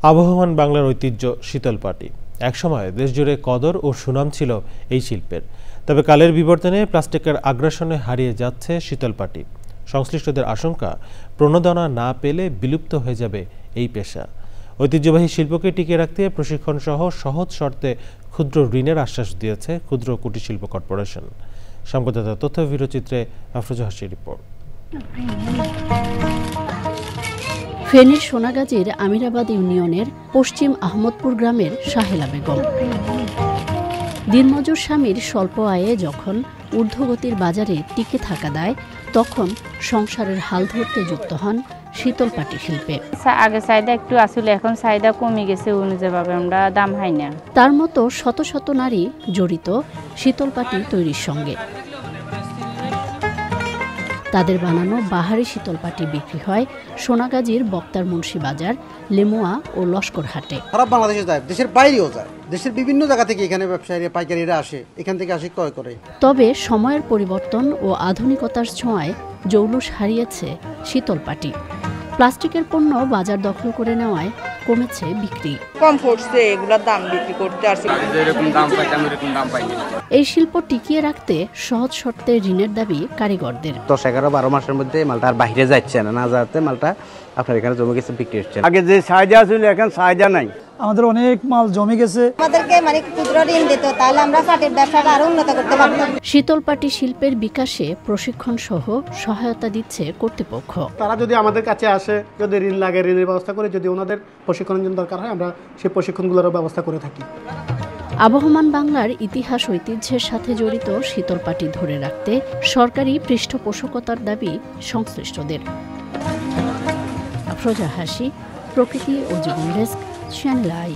আবহমান বাংলার ঐতিহ্য শীতলপাটি। একসময় দেশজুড়ে কদর ও সুনাম ছিল এই শিল্পের। তবে কালের বিবর্তনে প্লাস্টিকের আগ্রাসনে হারিয়ে যাচ্ছে শীতলপাটি। সংশ্লিষ্টদের আশঙ্কা, প্রণোদনা না পেলে বিলুপ্ত হয়ে যাবে এই পেশা। ঐতিহ্যবাহী শিল্পকে টিকিয়ে রাখতে প্রশিক্ষণ সহ সহজ শর্তে ক্ষুদ্র ঋণের আশ্বাস দিয়েছে ক্ষুদ্র কুটির শিল্প কর্পোরেশন। সংবাদদাতা তথ্য ভিডিওচিত্রে আফরোজা হাসির রিপোর্ট। ফেনীর সোনাগাজীর আমিরাবাদ ইউনিয়নের পশ্চিম আহমদপুর গ্রামের সাহেলা বেগম। দিনমজুর স্বামীর স্বল্প আয়ে যখন ঊর্ধ্বগতির বাজারে টিকে থাকা দেয়, তখন সংসারের হাল ধরতে যুক্ত হন শীতলপাটি শিল্পে। আগে চাহিদা একটু আসলে, এখন চাহিদা কমে গেছে, অনুযায়ীভাবে আমরা দাম হাই না। তার মতো শত শত নারী জড়িত শীতলপাটি তৈরির সঙ্গে। তাদের বানানো বাহারি শীতলপাটি বিক্রি হয় সোনাগাজীর বক্তার মুন্সি বাজার, লেমুয়া ও লস্করহাটে। সারা বাংলাদেশে যায়, দেশের বাইরেও যায়, দেশের বিভিন্ন জায়গা থেকে এখানে ব্যবসায়ীরা, পাইকারিরা আসে, এখান থেকে আসে ক্রয় করে। তবে সময়ের পরিবর্তন ও আধুনিকতার ছোঁয়ায় জৌলুস হারিয়েছে শীতলপাটি। প্লাস্টিকের পণ্য বাজার দখল করে নেওয়ায় কমেছে বিক্রি। কম পড়ছে, এগুলোর দাম বিক্রি করতে আসছে, এরকম দাম পাইতাম এরকম দাম পাইনি। এই শিল্প টিকিয়ে রাখতে সহজ শর্তে ঋণের দাবি কারিগরদের। 10-11-12 মাসের মধ্যে মালটা আর বাইরে যাচ্ছে না যাতে মালটা আপনার এখানে জমে গেছে, বিক্রি হচ্ছে। আগে যে চাহিদা ছিল এখন চাহিদা নাই। আমাদের অনেক মাল জমে গেছে। আমাদেরকে ক্ষুদ্র ঋণ দিত, তাহলে আমরা পাটির ব্যবসাটা আরো উন্নত করতে পারতাম। শীতলপাটি শিল্পের বিকাশে প্রশিক্ষণ সহ সহায়তা দিচ্ছে কর্তৃপক্ষ। তারা যদি আমাদের কাছে আসে, যদি ঋণ লাগে ঋণের ব্যবস্থা করে, যদি ওনাদের প্রশিক্ষণের জন্য দরকার হয়, আমরা সেই প্রশিক্ষণগুলোর ব্যবস্থা করে থাকি। আবহমান বাংলার ইতিহাস ঐতিহ্যের সাথে জড়িত শীতলপাটি ধরে রাখতে সরকারি পৃষ্ঠপোষকতার দাবি সংশ্লিষ্টদের। আফরোজা হাসি, প্রকৃতি ও জীবন ডেস্ক, চ্যানেল আই।